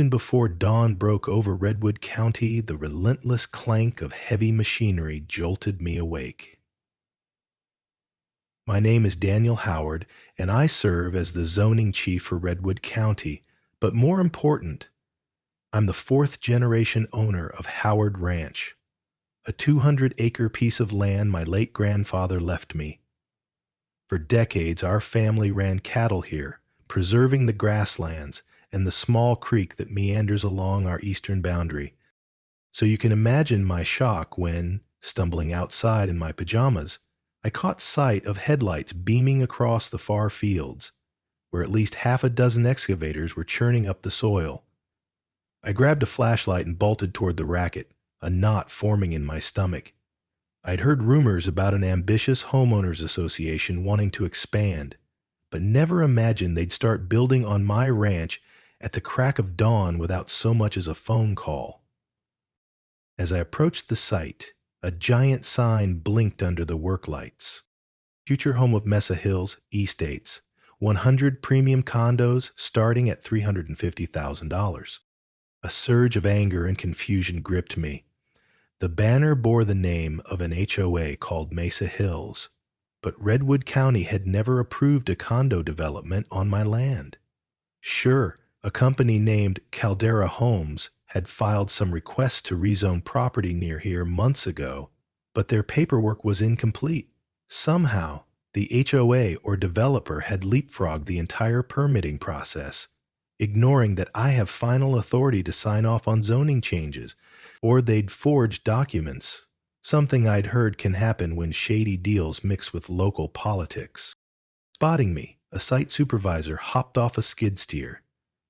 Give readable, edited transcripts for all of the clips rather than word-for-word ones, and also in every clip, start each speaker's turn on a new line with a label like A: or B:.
A: even before dawn broke over Redwood County, the relentless clank of heavy machinery jolted me awake. My name is Daniel Howard, and I serve as the zoning chief for Redwood County, but more important, I'm the fourth-generation owner of Howard Ranch, a 200-acre piece of land my late grandfather left me. For decades, our family ran cattle here, preserving the grasslands and the small creek that meanders along our eastern boundary. So you can imagine my shock when, stumbling outside in my pajamas, I caught sight of headlights beaming across the far fields, where at least half a dozen excavators were churning up the soil. I grabbed a flashlight and bolted toward the racket, a knot forming in my stomach. I'd heard rumors about an ambitious Homeowners Association wanting to expand, but never imagined they'd start building on my ranch at the crack of dawn without so much as a phone call. As I approached the site, a giant sign blinked under the work lights. Future home of Mesa Hills, Estates, 100 premium condos starting at $350,000. A surge of anger and confusion gripped me. The banner bore the name of an HOA called Mesa Hills, but Redwood County had never approved a condo development on my land. Sure, a company named Caldera Homes had filed some requests to rezone property near here months ago, but their paperwork was incomplete. Somehow, the HOA or developer had leapfrogged the entire permitting process, ignoring that I have final authority to sign off on zoning changes, or they'd forged documents, something I'd heard can happen when shady deals mix with local politics. Spotting me, a site supervisor hopped off a skid steer.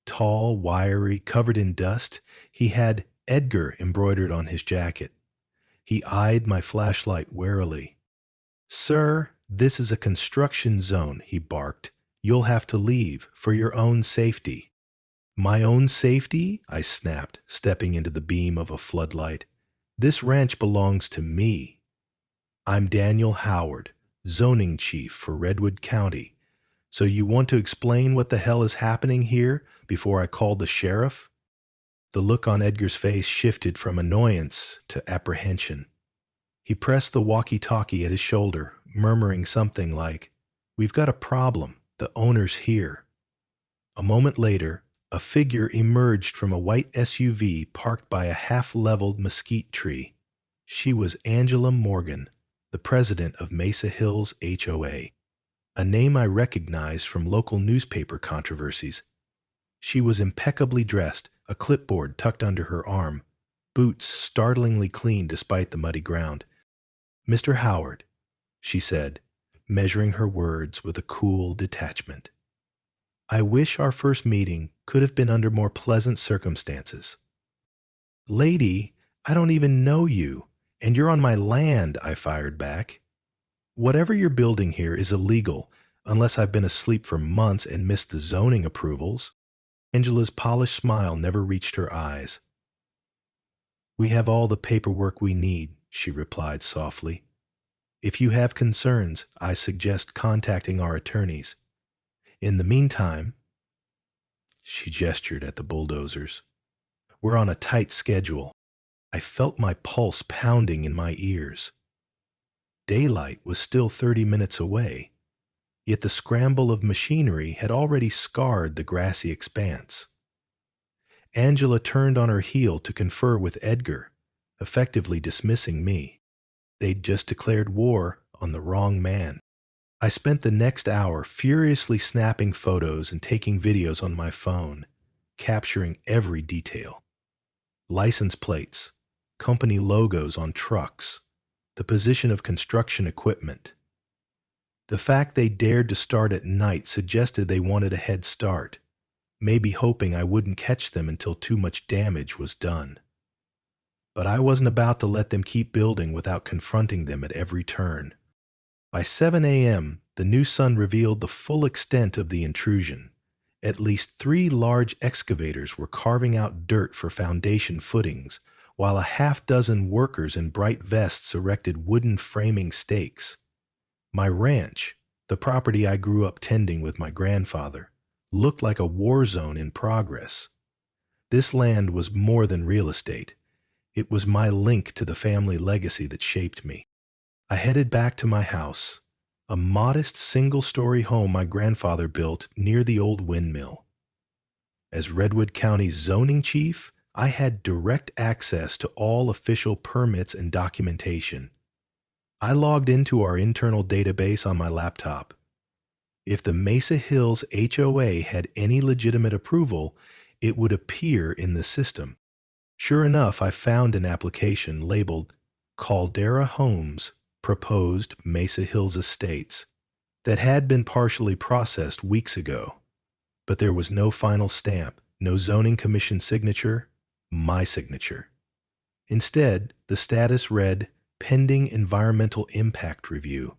A: Tall, wiry, covered in dust, he had Edgar embroidered on his jacket. He eyed my flashlight warily. "Sir, this is a construction zone," he barked. "You'll have to leave for your own safety." "My own safety?" I snapped, stepping into the beam of a floodlight. "This ranch belongs to me. I'm Daniel Howard, zoning chief for Redwood County. So you want to explain what the hell is happening here before I call the sheriff?" The look on Edgar's face shifted from annoyance to apprehension. He pressed the walkie-talkie at his shoulder, murmuring something like, "We've got a problem. The owner's here." A moment later, a figure emerged from a white SUV parked by a half-leveled mesquite tree. She was Angela Morgan, the president of Mesa Hills HOA, a name I recognized from local newspaper controversies. She was impeccably dressed, a clipboard tucked under her arm, boots startlingly clean despite the muddy ground. "Mr. Howard," she said, measuring her words with a cool detachment, "I wish our first meeting could have been under more pleasant circumstances." "Lady, I don't even know you, and you're on my land," I fired back. "Whatever you're building here is illegal, unless I've been asleep for months and missed the zoning approvals." Angela's polished smile never reached her eyes. "We have all the paperwork we need," she replied softly. "If you have concerns, I suggest contacting our attorneys. In the meantime," she gestured at the bulldozers, "we're on a tight schedule." I felt my pulse pounding in my ears. Daylight was still 30 minutes away, yet the scramble of machinery had already scarred the grassy expanse. Angela turned on her heel to confer with Edgar, effectively dismissing me. They'd just declared war on the wrong man. I spent the next hour furiously snapping photos and taking videos on my phone, capturing every detail. License plates, company logos on trucks, the position of construction equipment. The fact they dared to start at night suggested they wanted a head start, maybe hoping I wouldn't catch them until too much damage was done. But I wasn't about to let them keep building without confronting them at every turn. By 7 a.m., the new sun revealed the full extent of the intrusion. At least 3 large excavators were carving out dirt for foundation footings, while a half-dozen workers in bright vests erected wooden framing stakes. My ranch, the property I grew up tending with my grandfather, looked like a war zone in progress. This land was more than real estate. It was my link to the family legacy that shaped me. I headed back to my house, a modest single-story home my grandfather built near the old windmill. As Redwood County's zoning chief, I had direct access to all official permits and documentation. I logged into our internal database on my laptop. If the Mesa Hills HOA had any legitimate approval, it would appear in the system. Sure enough, I found an application labeled Caldera Homes Proposed Mesa Hills Estates that had been partially processed weeks ago. But there was no final stamp, no zoning commission signature, my signature. Instead, the status read, Pending Environmental Impact Review.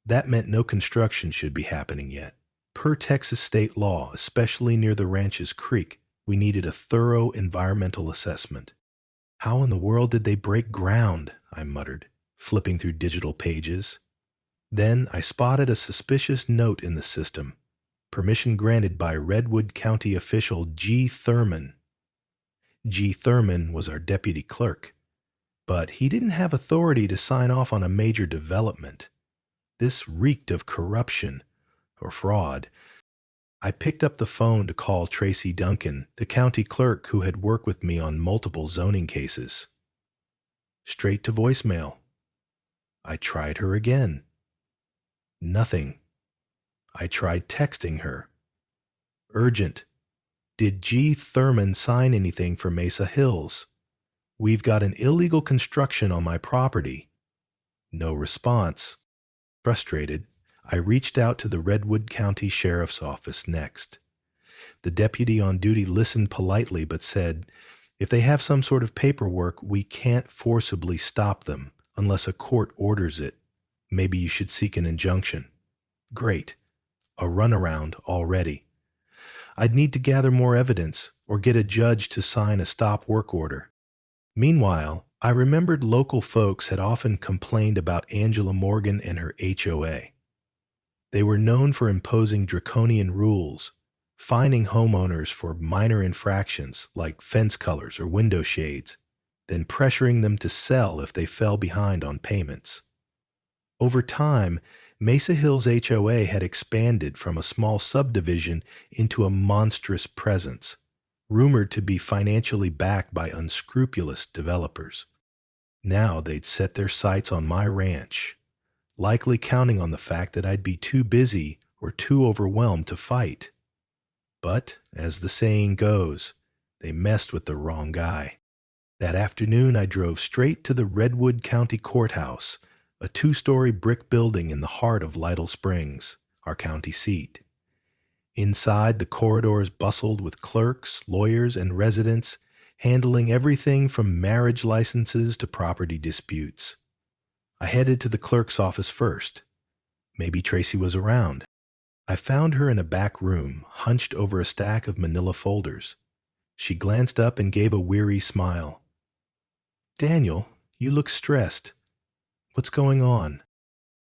A: That meant no construction should be happening yet. Per Texas state law, especially near the ranch's creek, we needed a thorough environmental assessment. How in the world did they break ground? I muttered, flipping through digital pages. Then I spotted a suspicious note in the system. Permission granted by Redwood County official G. Thurman. G. Thurman was our deputy clerk, but he didn't have authority to sign off on a major development. This reeked of corruption or fraud. I picked up the phone to call Tracy Duncan, the county clerk who had worked with me on multiple zoning cases. Straight to voicemail. I tried her again. Nothing. I tried texting her. Urgent. Did G. Thurman sign anything for Mesa Hills? We've got an illegal construction on my property. No response. Frustrated, I reached out to the Redwood County Sheriff's Office next. The deputy on duty listened politely but said, if they have some sort of paperwork, we can't forcibly stop them unless a court orders it. Maybe you should seek an injunction. Great. A runaround already. I'd need to gather more evidence or get a judge to sign a stop work order. Meanwhile, I remembered local folks had often complained about Angela Morgan and her HOA. They were known for imposing draconian rules, fining homeowners for minor infractions like fence colors or window shades, then pressuring them to sell if they fell behind on payments. Over time, Mesa Hills HOA had expanded from a small subdivision into a monstrous presence, rumored to be financially backed by unscrupulous developers. Now they'd set their sights on my ranch, likely counting on the fact that I'd be too busy or too overwhelmed to fight. But, as the saying goes, they messed with the wrong guy. That afternoon I drove straight to the Redwood County Courthouse, a 2-story brick building in the heart of Lytle Springs, our county seat. Inside, the corridors bustled with clerks, lawyers, and residents, handling everything from marriage licenses to property disputes. I headed to the clerk's office first. Maybe Tracy was around. I found her in a back room, hunched over a stack of manila folders. She glanced up and gave a weary smile. "Daniel, you look stressed. What's going on?"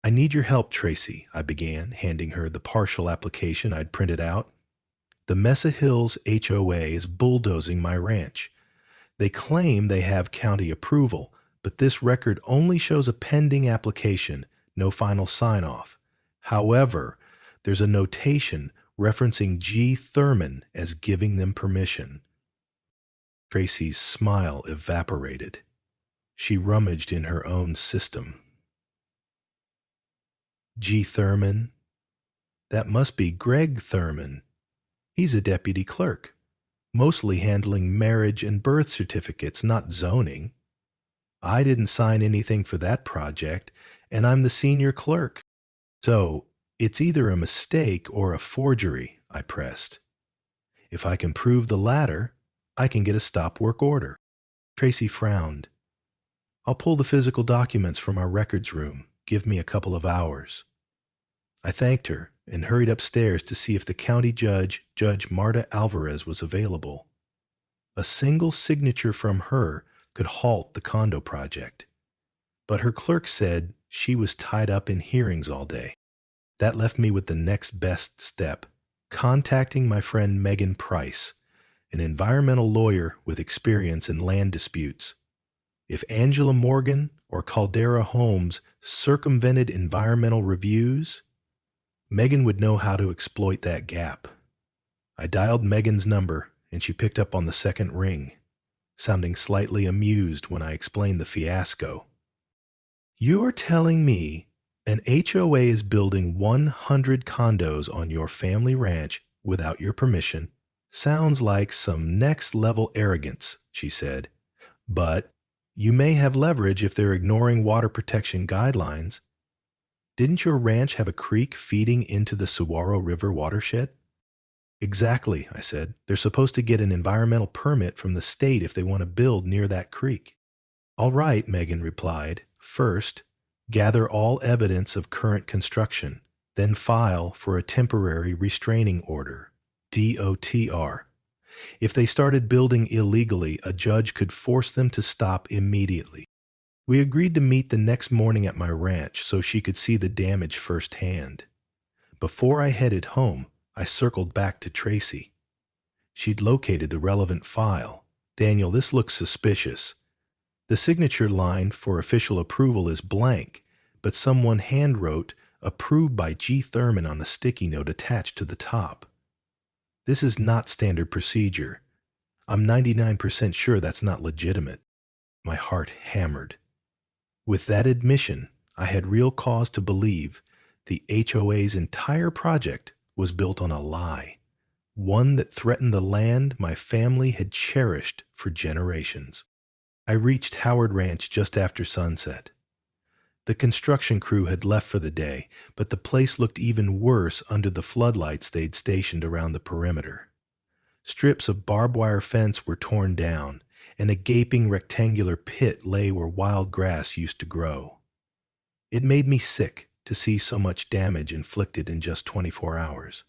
A: "I need your help, Tracy," I began, handing her the partial application I'd printed out. "The Mesa Hills HOA is bulldozing my ranch. They claim they have county approval, but this record only shows a pending application, no final sign-off. However, there's a notation referencing G. Thurman as giving them permission." Tracy's smile evaporated. She rummaged in her own system. G. Thurman? That must be Greg Thurman. He's a deputy clerk, mostly handling marriage and birth certificates, not zoning. I didn't sign anything for that project, and I'm the senior clerk. So, it's either a mistake or a forgery, I pressed. If I can prove the latter, I can get a stop work order. Tracy frowned. "I'll pull the physical documents from our records room. Give me a couple of hours." I thanked her and hurried upstairs to see if the county judge, Judge Marta Alvarez, was available. A single signature from her could halt the condo project. But her clerk said she was tied up in hearings all day. That left me with the next best step, contacting my friend Megan Price, an environmental lawyer with experience in land disputes. If Angela Morgan or Caldera Holmes circumvented environmental reviews, Megan would know how to exploit that gap. I dialed Megan's number, and she picked up on the second ring, sounding slightly amused when I explained the fiasco. "You're telling me an HOA is building 100 condos on your family ranch without your permission? Sounds like some next-level arrogance," she said. "But you may have leverage if they're ignoring water protection guidelines. Didn't your ranch have a creek feeding into the Saguaro River watershed?" "Exactly," I said. "They're supposed to get an environmental permit from the state if they want to build near that creek." "All right," Megan replied. "First, gather all evidence of current construction, then file for a temporary restraining order, DOTR. If they started building illegally, a judge could force them to stop immediately." We agreed to meet the next morning at my ranch so she could see the damage firsthand. Before I headed home, I circled back to Tracy. She'd located the relevant file. "Daniel, this looks suspicious. The signature line for official approval is blank, but someone handwrote 'Approved by G. Thurman' on a sticky note attached to the top. This is not standard procedure. I'm 99% sure that's not legitimate." My heart hammered. With that admission, I had real cause to believe the HOA's entire project was built on a lie, one that threatened the land my family had cherished for generations. I reached Howard Ranch just after sunset. The construction crew had left for the day, but the place looked even worse under the floodlights they'd stationed around the perimeter. Strips of barbed wire fence were torn down, and a gaping rectangular pit lay where wild grass used to grow. It made me sick to see so much damage inflicted in just 24 hours.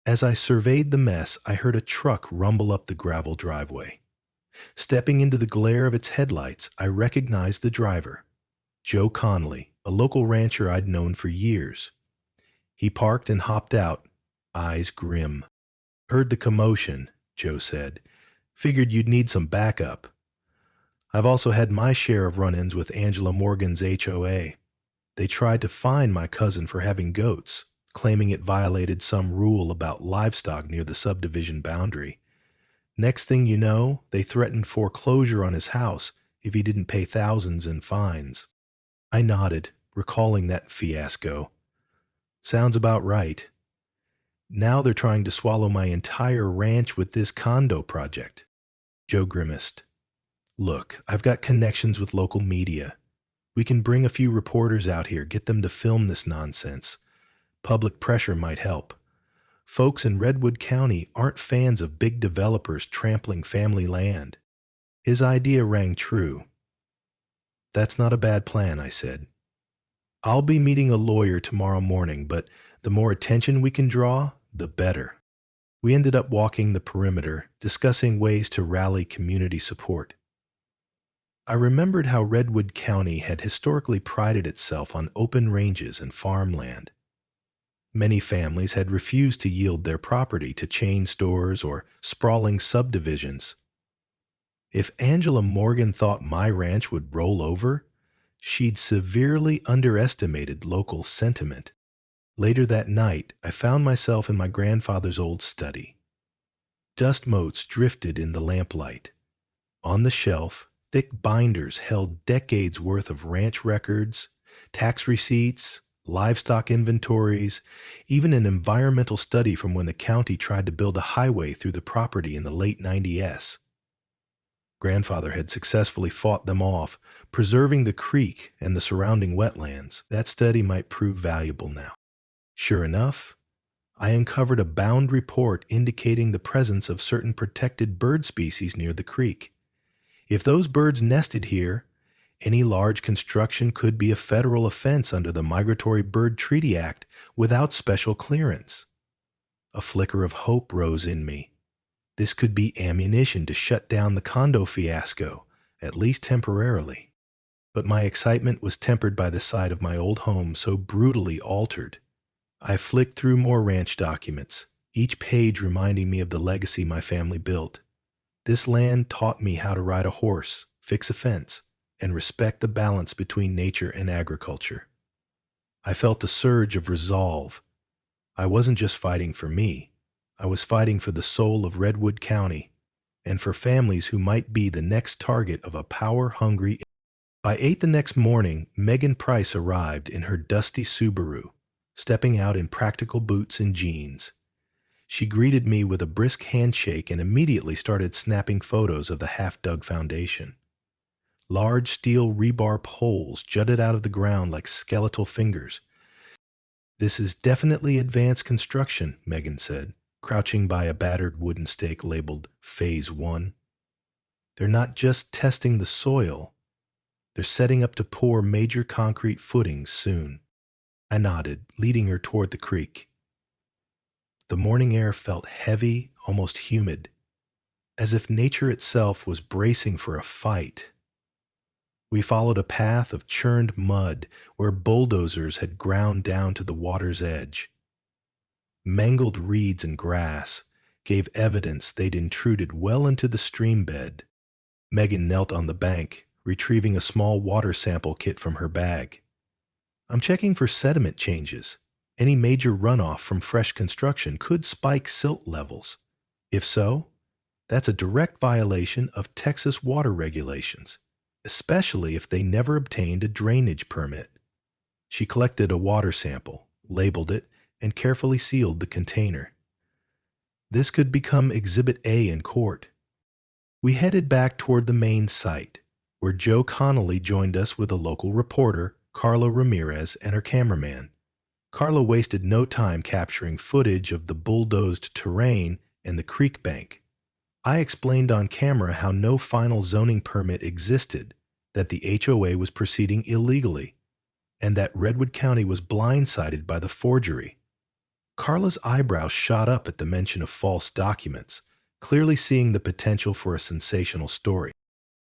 A: As I surveyed the mess, I heard a truck rumble up the gravel driveway. Stepping into the glare of its headlights, I recognized the driver, Joe Connolly, a local rancher I'd known for years. He parked and hopped out, eyes grim. "Heard the commotion," Joe said. "Figured you'd need some backup. I've also had my share of run-ins with Angela Morgan's HOA. They tried to fine my cousin for having goats, claiming it violated some rule about livestock near the subdivision boundary. Next thing you know, they threatened foreclosure on his house if he didn't pay thousands in fines." I nodded, recalling that fiasco. "Sounds about right. Now they're trying to swallow my entire ranch with this condo project." Joe grimaced. "Look, I've got connections with local media. We can bring a few reporters out here, get them to film this nonsense. Public pressure might help. Folks in Redwood County aren't fans of big developers trampling family land." His idea rang true. "That's not a bad plan," I said. "I'll be meeting a lawyer tomorrow morning, but the more attention we can draw, the better." We ended up walking the perimeter, discussing ways to rally community support. I remembered how Redwood County had historically prided itself on open ranges and farmland. Many families had refused to yield their property to chain stores or sprawling subdivisions. If Angela Morgan thought my ranch would roll over, she'd severely underestimated local sentiment. Later that night, I found myself in my grandfather's old study. Dust motes drifted in the lamplight. On the shelf, thick binders held decades' worth of ranch records, tax receipts, livestock inventories, even an environmental study from when the county tried to build a highway through the property in the late 90s. Grandfather had successfully fought them off, preserving the creek and the surrounding wetlands. That study might prove valuable now. Sure enough, I uncovered a bound report indicating the presence of certain protected bird species near the creek. If those birds nested here, any large construction could be a federal offense under the Migratory Bird Treaty Act without special clearance. A flicker of hope rose in me. This could be ammunition to shut down the condo fiasco, at least temporarily. But my excitement was tempered by the sight of my old home so brutally altered. I flicked through more ranch documents, each page reminding me of the legacy my family built. This land taught me how to ride a horse, fix a fence, and respect the balance between nature and agriculture. I felt a surge of resolve. I wasn't just fighting for me. I was fighting for the soul of Redwood County and for families who might be the next target of a power-hungry. By 8 the next morning, Megan Price arrived in her dusty Subaru, stepping out in practical boots and jeans. She greeted me with a brisk handshake and immediately started snapping photos of the half-dug foundation. Large steel rebar poles jutted out of the ground like skeletal fingers. "This is definitely advanced construction," Megan said, crouching by a battered wooden stake labeled Phase 1. "They're not just testing the soil. They're setting up to pour major concrete footings soon." I nodded, leading her toward the creek. The morning air felt heavy, almost humid, as if nature itself was bracing for a fight. We followed a path of churned mud where bulldozers had ground down to the water's edge. Mangled reeds and grass gave evidence they'd intruded well into the stream bed. Megan knelt on the bank, retrieving a small water sample kit from her bag. "I'm checking for sediment changes. Any major runoff from fresh construction could spike silt levels. If so, that's a direct violation of Texas water regulations, especially if they never obtained a drainage permit." She collected a water sample, labeled it, and carefully sealed the container. This could become Exhibit A in court. We headed back toward the main site, where Joe Connolly joined us with a local reporter, Carla Ramirez, and her cameraman. Carla wasted no time capturing footage of the bulldozed terrain and the creek bank. I explained on camera how no final zoning permit existed, that the HOA was proceeding illegally, and that Redwood County was blindsided by the forgery. Carla's eyebrows shot up at the mention of false documents, clearly seeing the potential for a sensational story.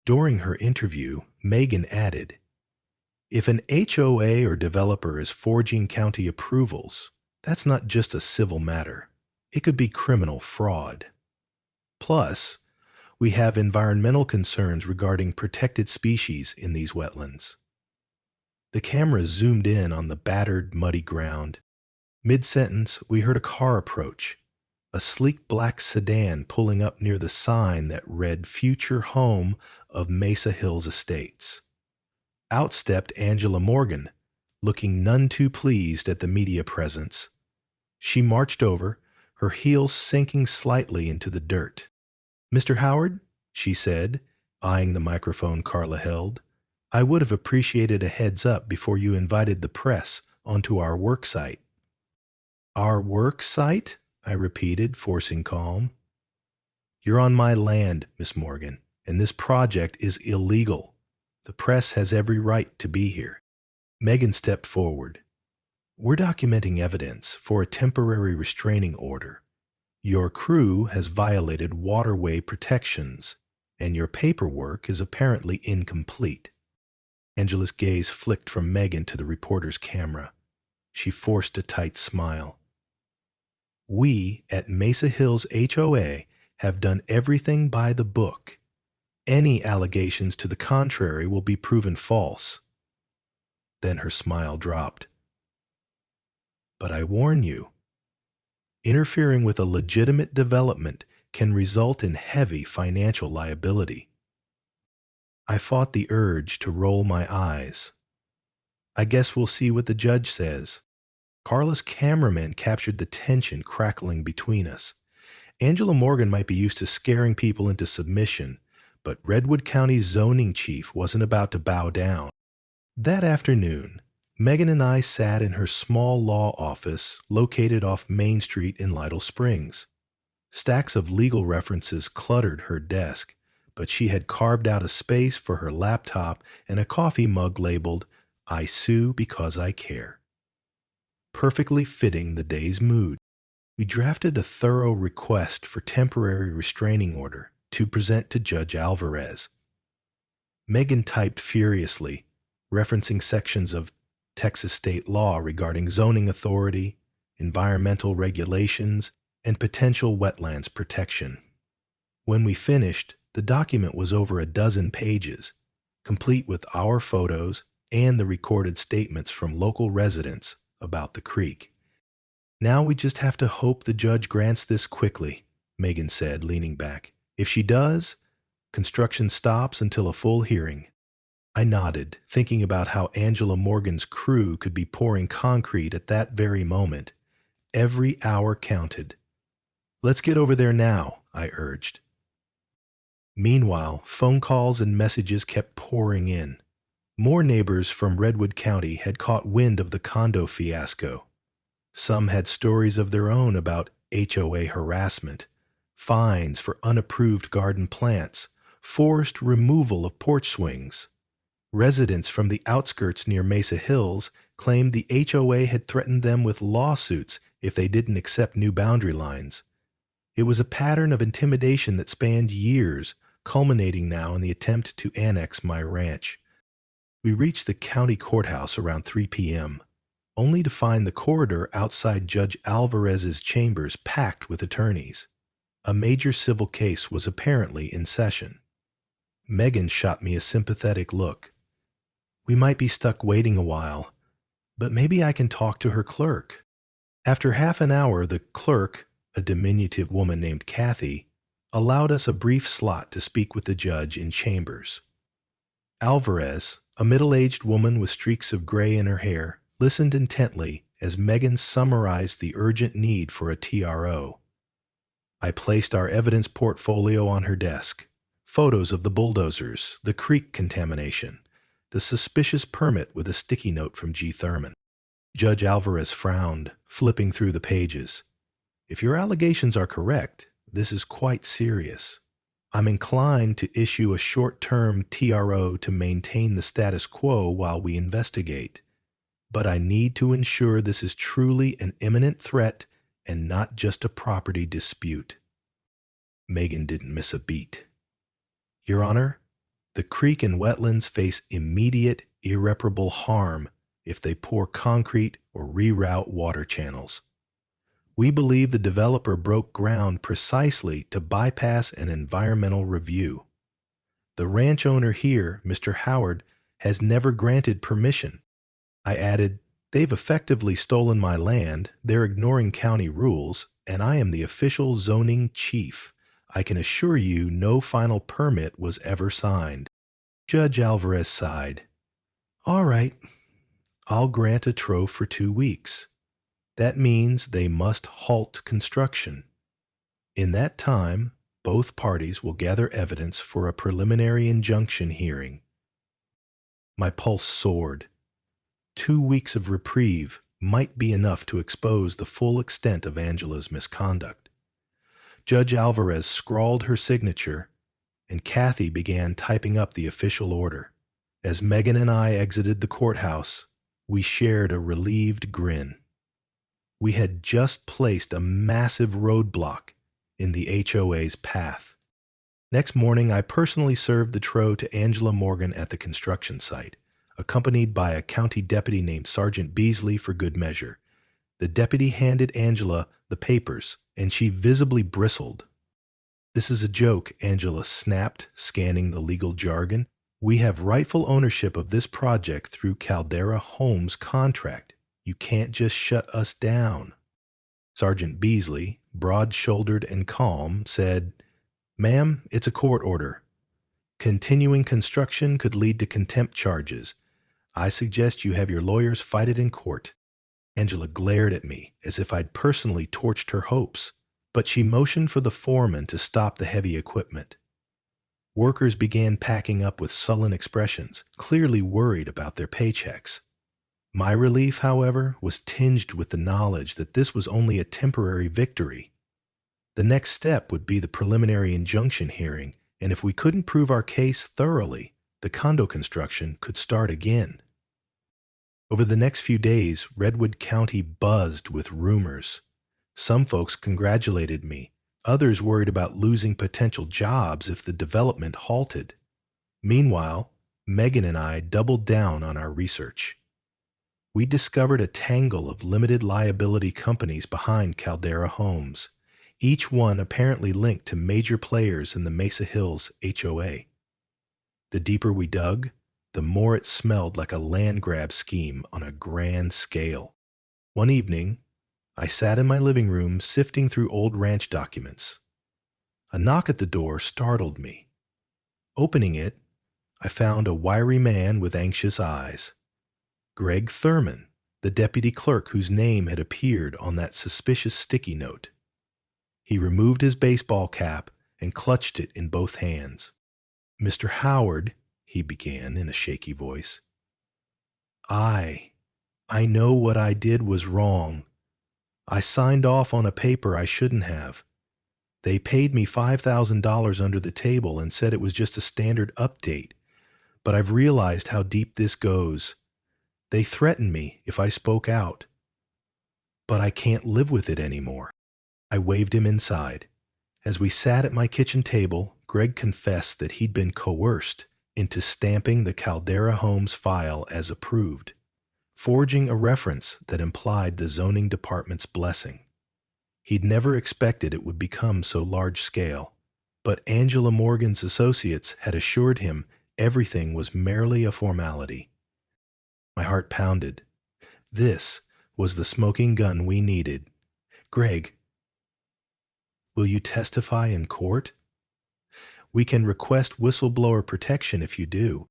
A: During her interview, Megan added, "If an HOA or developer is forging county approvals, that's not just a civil matter. It could be criminal fraud. Plus, we have environmental concerns regarding protected species in these wetlands." The camera zoomed in on the battered, muddy ground. Mid-sentence, we heard a car approach, a sleek black sedan pulling up near the sign that read "Future Home of Mesa Hills Estates." Out stepped Angela Morgan, looking none too pleased at the media presence. She marched over, her heels sinking slightly into the dirt. "Mr. Howard," she said, eyeing the microphone Carla held, "I would have appreciated a heads up before you invited the press onto our work site." "Our work site?" I repeated, forcing calm. "You're on my land, Miss Morgan, and this project is illegal. The press has every right to be here." Megan stepped forward. "We're documenting evidence for a temporary restraining order. Your crew has violated waterway protections, and your paperwork is apparently incomplete." Angela's gaze flicked from Megan to the reporter's camera. She forced a tight smile. "We at Mesa Hills HOA have done everything by the book. Any allegations to the contrary will be proven false." Then her smile dropped. "But I warn you, interfering with a legitimate development can result in heavy financial liability." I fought the urge to roll my eyes. "I guess we'll see what the judge says." Carla's cameraman captured the tension crackling between us. Angela Morgan might be used to scaring people into submission, but Redwood County's zoning chief wasn't about to bow down. That afternoon, Megan and I sat in her small law office located off Main Street in Lytle Springs. Stacks of legal references cluttered her desk, but she had carved out a space for her laptop and a coffee mug labeled, "I sue because I care," perfectly fitting the day's mood. We drafted a thorough request for temporary restraining order to present to Judge Alvarez. Megan typed furiously, referencing sections of Texas state law regarding zoning authority, environmental regulations, and potential wetlands protection. When we finished, the document was over a dozen pages, complete with our photos and the recorded statements from local residents about the creek. Now we just have to hope the judge grants this quickly, Megan said, leaning back. If she does, construction stops until a full hearing. I nodded, thinking about how Angela Morgan's crew could be pouring concrete at that very moment. Every hour counted. Let's get over there now, I urged. Meanwhile, phone calls and messages kept pouring in. More neighbors from Redwood County had caught wind of the condo fiasco. Some had stories of their own about HOA harassment, fines for unapproved garden plants, forced removal of porch swings. Residents from the outskirts near Mesa Hills claimed the HOA had threatened them with lawsuits if they didn't accept new boundary lines. It was a pattern of intimidation that spanned years, culminating now in the attempt to annex my ranch. We reached the county courthouse around 3 p.m., only to find the corridor outside Judge Alvarez's chambers packed with attorneys. A major civil case was apparently in session. Megan shot me a sympathetic look. We might be stuck waiting a while, but maybe I can talk to her clerk. After half an hour, the clerk, a diminutive woman named Kathy, allowed us a brief slot to speak with the judge in chambers. Alvarez, a middle-aged woman with streaks of gray in her hair, listened intently as Megan summarized the urgent need for a TRO. I placed our evidence portfolio on her desk. Photos of the bulldozers, the creek contamination, the suspicious permit with a sticky note from G. Thurman. Judge Alvarez frowned, flipping through the pages. If your allegations are correct, this is quite serious. I'm inclined to issue a short-term TRO to maintain the status quo while we investigate. But I need to ensure this is truly an imminent threat and not just a property dispute. Megan didn't miss a beat. Your Honor, the creek and wetlands face immediate, irreparable harm if they pour concrete or reroute water channels. We believe the developer broke ground precisely to bypass an environmental review. The ranch owner here, Mr. Howard, has never granted permission. I added, they've effectively stolen my land, they're ignoring county rules, and I am the official zoning chief. I can assure you no final permit was ever signed. Judge Alvarez sighed. All right, I'll grant a TRO for 2 weeks. That means they must halt construction. In that time, both parties will gather evidence for a preliminary injunction hearing. My pulse soared. 2 weeks of reprieve might be enough to expose the full extent of Angela's misconduct. Judge Alvarez scrawled her signature, and Kathy began typing up the official order. As Megan and I exited the courthouse, we shared a relieved grin. We had just placed a massive roadblock in the HOA's path. Next morning, I personally served the TRO to Angela Morgan at the construction site, accompanied by a county deputy named Sergeant Beasley for good measure. The deputy handed Angela the papers, and she visibly bristled. This is a joke, Angela snapped, scanning the legal jargon. We have rightful ownership of this project through Caldera Homes' contract. You can't just shut us down. Sergeant Beasley, broad-shouldered and calm, said, Ma'am, it's a court order. Continuing construction could lead to contempt charges. I suggest you have your lawyers fight it in court. Angela glared at me as if I'd personally torched her hopes, but she motioned for the foreman to stop the heavy equipment. Workers began packing up with sullen expressions, clearly worried about their paychecks. My relief, however, was tinged with the knowledge that this was only a temporary victory. The next step would be the preliminary injunction hearing, and if we couldn't prove our case thoroughly, the condo construction could start again. Over the next few days, Redwood County buzzed with rumors. Some folks congratulated me. Others worried about losing potential jobs if the development halted. Meanwhile, Megan and I doubled down on our research. We discovered a tangle of limited liability companies behind Caldera Homes. each one apparently linked to major players in the Mesa Hills HOA. The deeper we dug, the more it smelled like a land grab scheme on a grand scale. One evening, I sat in my living room sifting through old ranch documents. A knock at the door startled me. Opening it, I found a wiry man with anxious eyes. Greg Thurman, the deputy clerk whose name had appeared on that suspicious sticky note. He removed his baseball cap and clutched it in both hands. "Mr. Howard," he began in a shaky voice, I know what I did was wrong. I signed off on a paper I shouldn't have. They paid me $5,000 under the table and said it was just a standard update, but I've realized how deep this goes. They threatened me if I spoke out. But I can't live with it anymore." I waved him inside. As we sat at my kitchen table, Greg confessed that he'd been coerced into stamping the Caldera Homes file as approved, forging a reference that implied the zoning department's blessing. He'd never expected it would become so large-scale, but Angela Morgan's associates had assured him everything was merely a formality. My heart pounded. This was the smoking gun we needed. "Greg, will you testify in court? We can request whistleblower protection if you do."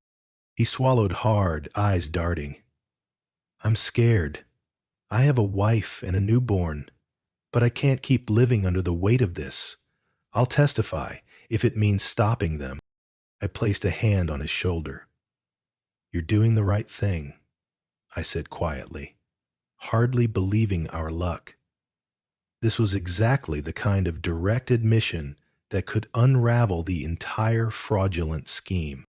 A: He swallowed hard, eyes darting. "I'm scared. I have a wife and a newborn, but I can't keep living under the weight of this. I'll testify if it means stopping them." I placed a hand on his shoulder. "You're doing the right thing," I said quietly, hardly believing our luck. This was exactly the kind of direct admission that could unravel the entire fraudulent scheme.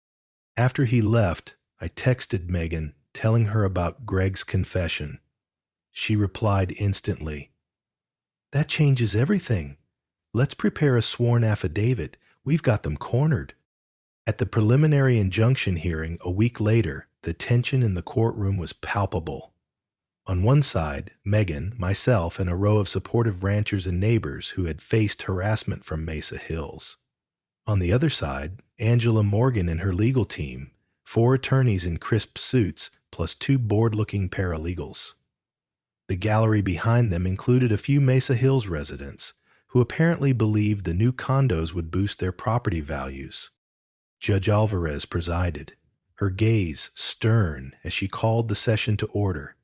A: After he left, I texted Megan, telling her about Greg's confession. She replied instantly, "That changes everything. Let's prepare a sworn affidavit. We've got them cornered." At the preliminary injunction hearing a week later, the tension in the courtroom was palpable. On one side, Megan, myself, and a row of supportive ranchers and neighbors who had faced harassment from Mesa Hills. On the other side, Angela Morgan and her legal team, 4 attorneys in crisp suits, plus 2 bored-looking paralegals. The gallery behind them included a few Mesa Hills residents, who apparently believed the new condos would boost their property values. Judge Alvarez presided, her gaze stern as she called the session to order.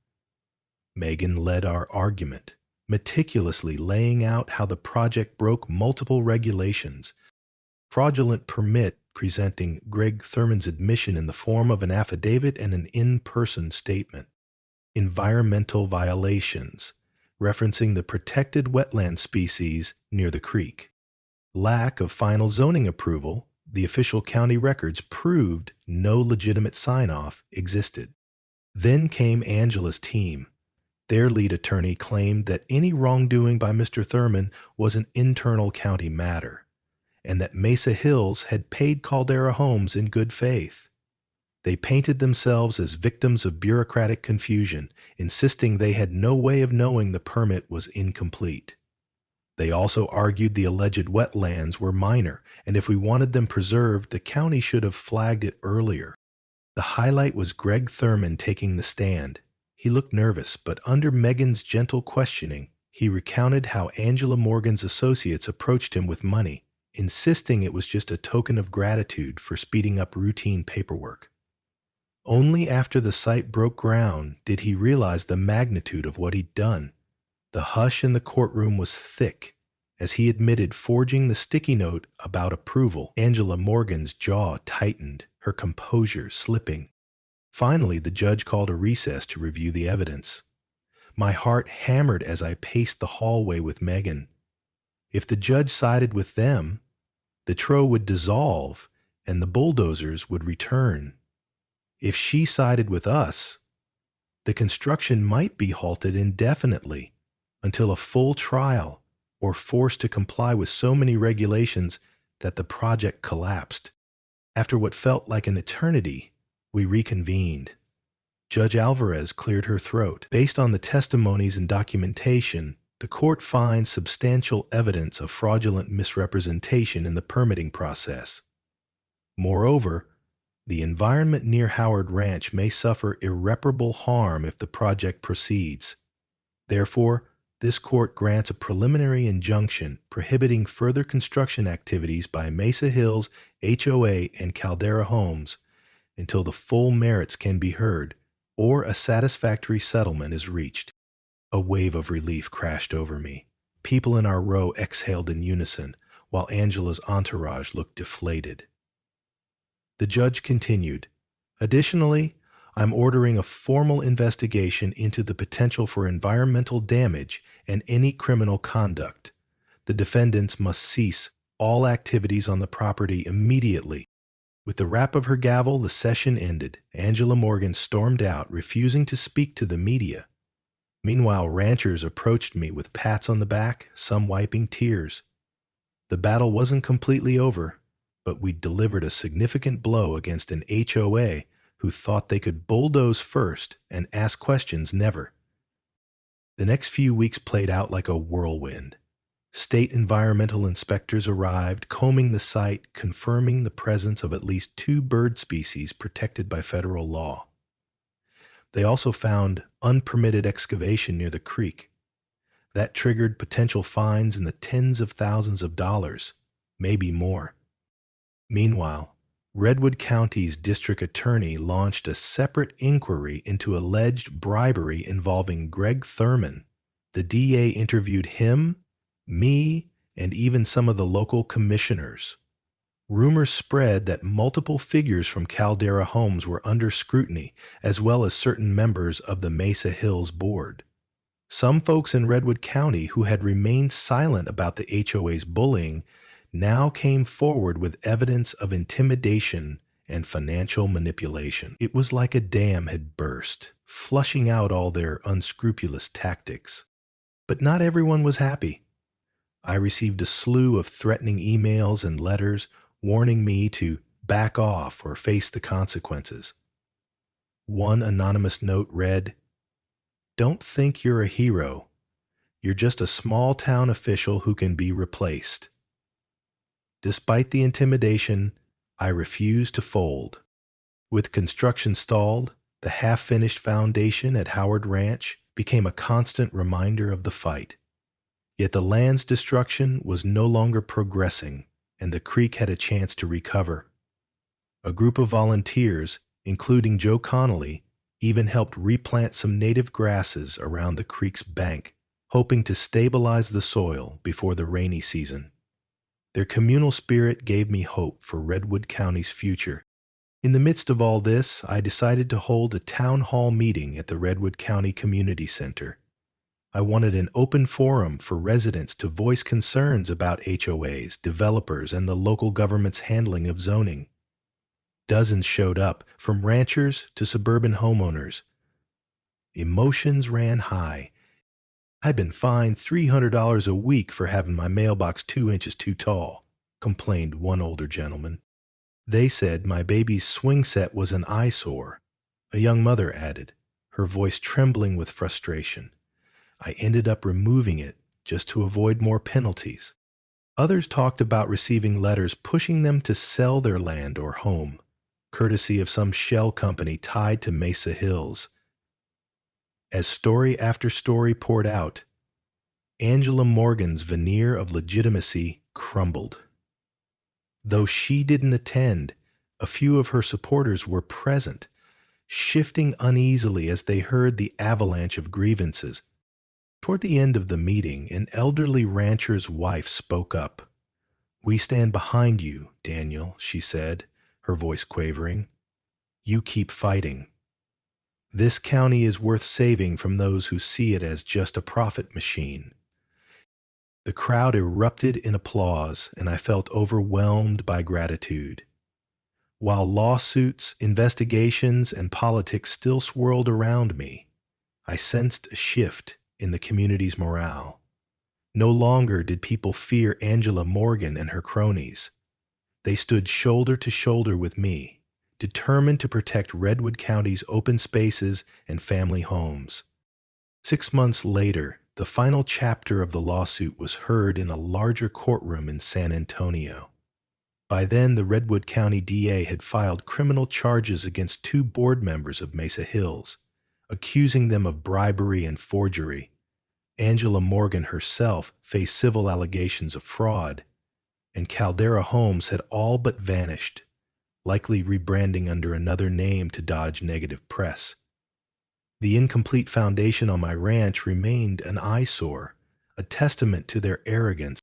A: Megan led our argument, meticulously laying out how the project broke multiple regulations. Fraudulent permit presenting Greg Thurman's admission in the form of an affidavit and an in-person statement. Environmental violations, referencing the protected wetland species near the creek. Lack of final zoning approval, the official county records proved no legitimate sign-off existed. Then came Angela's team. Their lead attorney claimed that any wrongdoing by Mr. Thurman was an internal county matter, and that Mesa Hills had paid Caldera Homes in good faith. They painted themselves as victims of bureaucratic confusion, insisting they had no way of knowing the permit was incomplete. They also argued the alleged wetlands were minor, and if we wanted them preserved, the county should have flagged it earlier. The highlight was Greg Thurman taking the stand. He looked nervous, but under Megan's gentle questioning, he recounted how Angela Morgan's associates approached him with money, insisting it was just a token of gratitude for speeding up routine paperwork. Only after the site broke ground did he realize the magnitude of what he'd done. The hush in the courtroom was thick. As he admitted forging the sticky note about approval, Angela Morgan's jaw tightened, her composure slipping. Finally, the judge called a recess to review the evidence. My heart hammered as I paced the hallway with Megan. If the judge sided with them, the TRO would dissolve and the bulldozers would return. If she sided with us, the construction might be halted indefinitely until a full trial or forced to comply with so many regulations that the project collapsed. After what felt like an eternity, we reconvened. Judge Alvarez cleared her throat. Based on the testimonies and documentation, The court finds substantial evidence of fraudulent misrepresentation in the permitting process. Moreover, the environment near Howard Ranch may suffer irreparable harm if the project proceeds. Therefore, this court grants a preliminary injunction prohibiting further construction activities by Mesa Hills HOA and Caldera Homes until the full merits can be heard or a satisfactory settlement is reached. A wave of relief crashed over me. People in our row exhaled in unison, while Angela's entourage looked deflated. The judge continued, "Additionally, I'm ordering a formal investigation into the potential for environmental damage and any criminal conduct. The defendants must cease all activities on the property immediately." With the rap of her gavel, the session ended. Angela Morgan stormed out, refusing to speak to the media. Meanwhile, ranchers approached me with pats on the back, some wiping tears. The battle wasn't completely over, but we delivered a significant blow against an HOA who thought they could bulldoze first and ask questions never. The next few weeks played out like a whirlwind. State environmental inspectors arrived, combing the site, confirming the presence of at least 2 bird species protected by federal law. They also found unpermitted excavation near the creek. That triggered potential fines in the tens of thousands of dollars, maybe more. Meanwhile, Redwood County's district attorney launched a separate inquiry into alleged bribery involving Greg Thurman. The DA interviewed him, me, and even some of the local commissioners. Rumors spread that multiple figures from Caldera Homes were under scrutiny, as well as certain members of the Mesa Hills board. Some folks in Redwood County who had remained silent about the HOA's bullying now came forward with evidence of intimidation and financial manipulation. It was like a dam had burst, flushing out all their unscrupulous tactics. But not everyone was happy. I received a slew of threatening emails and letters warning me to back off or face the consequences. One anonymous note read, "Don't think you're a hero. You're just a small town official who can be replaced." Despite the intimidation, I refused to fold. With construction stalled, the half-finished foundation at Howard Ranch became a constant reminder of the fight. Yet the land's destruction was no longer progressing, and the creek had a chance to recover. A group of volunteers, including Joe Connolly, even helped replant some native grasses around the creek's bank, hoping to stabilize the soil before the rainy season. Their communal spirit gave me hope for Redwood County's future. In the midst of all this, I decided to hold a town hall meeting at the Redwood County Community Center. I wanted an open forum for residents to voice concerns about HOAs, developers, and the local government's handling of zoning. Dozens showed up, from ranchers to suburban homeowners. Emotions ran high. "I'd been fined $300 a week for having my mailbox 2 inches too tall," complained one older gentleman. "They said my baby's swing set was an eyesore," a young mother added, her voice trembling with frustration. "I ended up removing it just to avoid more penalties." Others talked about receiving letters pushing them to sell their land or home, courtesy of some shell company tied to Mesa Hills. As story after story poured out, Angela Morgan's veneer of legitimacy crumbled. Though she didn't attend, a few of her supporters were present, shifting uneasily as they heard the avalanche of grievances. Toward the end of the meeting, an elderly rancher's wife spoke up. "We stand behind you, Daniel," she said, her voice quavering. "You keep fighting. This county is worth saving from those who see it as just a profit machine." The crowd erupted in applause, and I felt overwhelmed by gratitude. While lawsuits, investigations, and politics still swirled around me, I sensed a shift in the community's morale. No longer did people fear Angela Morgan and her cronies. They stood shoulder to shoulder with me, determined to protect Redwood County's open spaces and family homes. 6 months later, The final chapter of the lawsuit was heard in a larger courtroom in San Antonio. By then, the Redwood County DA had filed criminal charges against 2 board members of Mesa Hills, accusing them of bribery and forgery. Angela Morgan herself faced civil allegations of fraud, and Caldera Homes had all but vanished, likely rebranding under another name to dodge negative press. The incomplete foundation on my ranch remained an eyesore, a testament to their arrogance.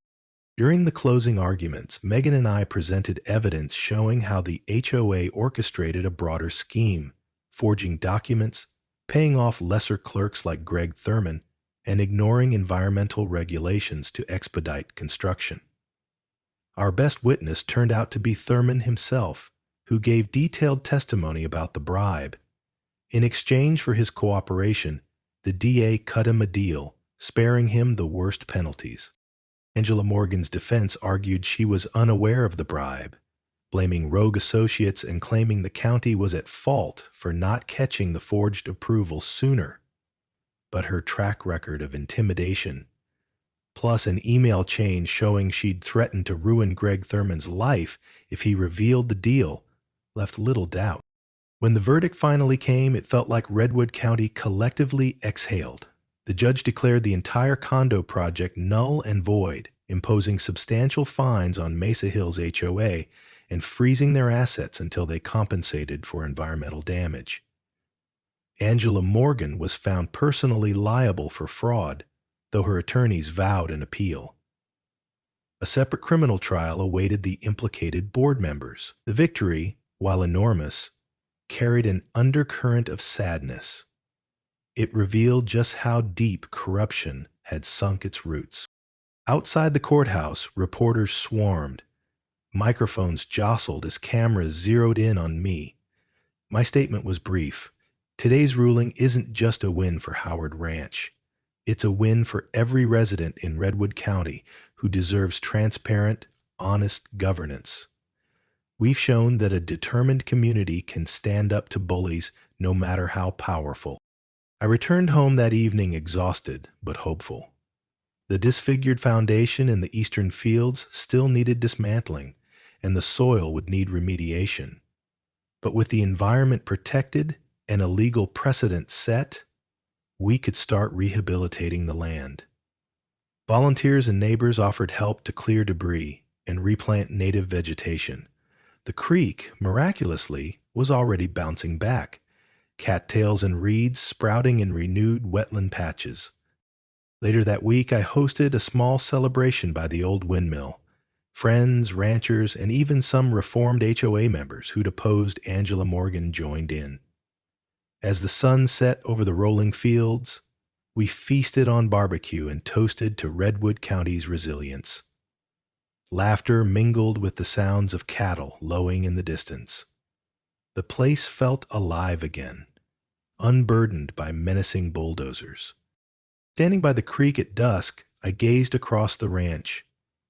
A: During the closing arguments, Megan and I presented evidence showing how the HOA orchestrated a broader scheme, forging documents, paying off lesser clerks like Greg Thurman, and ignoring environmental regulations to expedite construction. Our best witness turned out to be Thurman himself, who gave detailed testimony about the bribe. In exchange for his cooperation, the DA cut him a deal, sparing him the worst penalties. Angela Morgan's defense argued she was unaware of the bribe, blaming rogue associates and claiming the county was at fault for not catching the forged approval sooner. But her track record of intimidation, plus an email chain showing she'd threatened to ruin Greg Thurman's life if he revealed the deal, left little doubt. When the verdict finally came, it felt like Redwood County collectively exhaled. The judge declared the entire condo project null and void, imposing substantial fines on Mesa Hills HOA and freezing their assets until they compensated for environmental damage. Angela Morgan was found personally liable for fraud, though her attorneys vowed an appeal. A separate criminal trial awaited the implicated board members. The victory, while enormous, carried an undercurrent of sadness. It revealed just how deep corruption had sunk its roots. Outside the courthouse, reporters swarmed. Microphones jostled as cameras zeroed in on me. My statement was brief. Today's ruling isn't just a win for Howard Ranch. It's a win for every resident in Redwood County who deserves transparent, honest governance. We've shown that a determined community can stand up to bullies no matter how powerful. I returned home that evening exhausted but hopeful. The disfigured foundation in the eastern fields still needed dismantling, and the soil would need remediation. But with the environment protected and a legal precedent set, we could start rehabilitating the land. Volunteers and neighbors offered help to clear debris and replant native vegetation. The creek, miraculously, was already bouncing back, cattails and reeds sprouting in renewed wetland patches. Later that week, I hosted a small celebration by the old windmill. Friends, ranchers, and even some reformed HOA members who'd opposed Angela Morgan joined in. As the sun set over the rolling fields, we feasted on barbecue and toasted to Redwood County's resilience. Laughter mingled with the sounds of cattle lowing in the distance. The place felt alive again, unburdened by menacing bulldozers. Standing by the creek at dusk, I gazed across the ranch.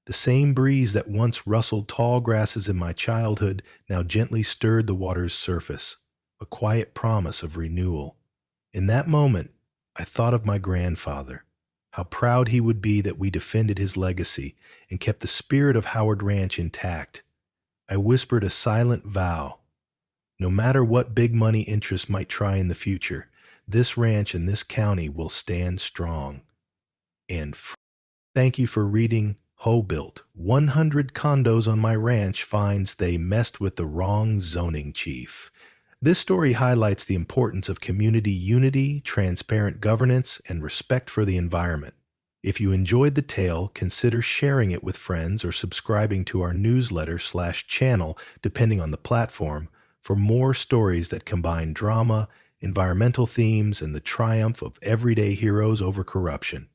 A: The same breeze that once rustled tall grasses in my childhood now gently stirred the water's surface, a quiet promise of renewal. In that moment, I thought of my grandfather, how proud he would be that we defended his legacy and kept the spirit of Howard Ranch intact. I whispered a silent vow. No matter what big money interests might try in the future, this ranch and this county will stand strong. And thank you for reading Ho Built. 100 condos on my ranch finds they messed with the wrong zoning chief. This story highlights the importance of community unity, transparent governance, and respect for the environment. If you enjoyed the tale, consider sharing it with friends or subscribing to our newsletter/channel, depending on the platform, for more stories that combine drama, environmental themes, and the triumph of everyday heroes over corruption.